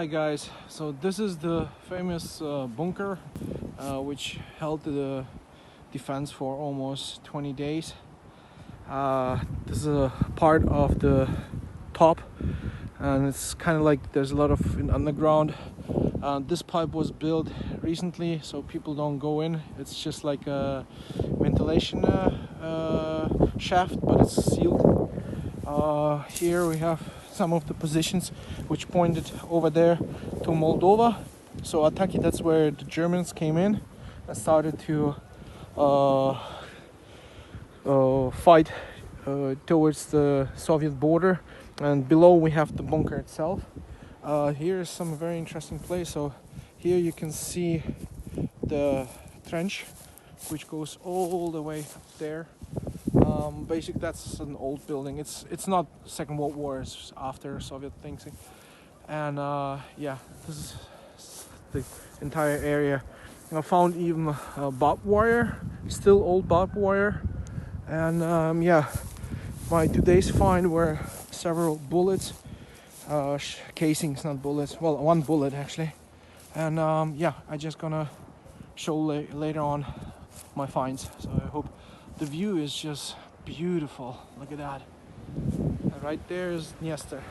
Hi guys, so this is the famous bunker which held the defense for almost 20 days. This is a part of the top, and it's kind of like there's a lot of underground. This pipe was built recently, so people don't go in. It's just like a ventilation shaft, but it's sealed. Here we have some of the positions which pointed over there to Moldova. So Ataki, that's where the Germans came in and started to fight towards the Soviet border. And below we have the bunker itself. Here is some very interesting place. So here you can see the trench which goes all the way up there. Basically that's an old building. It's not Second World War, it's after Soviet things. And yeah, this is the entire area. I found even barbed wire, still old barbed wire. And yeah, my today's find were several bullets, casings, not bullets, well, one bullet actually. And yeah, I just gonna show later on my finds. So I hope the view is just beautiful. Look at that. And right there is Dniester,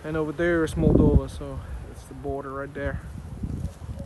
and over there is Moldova, so it's the border right there.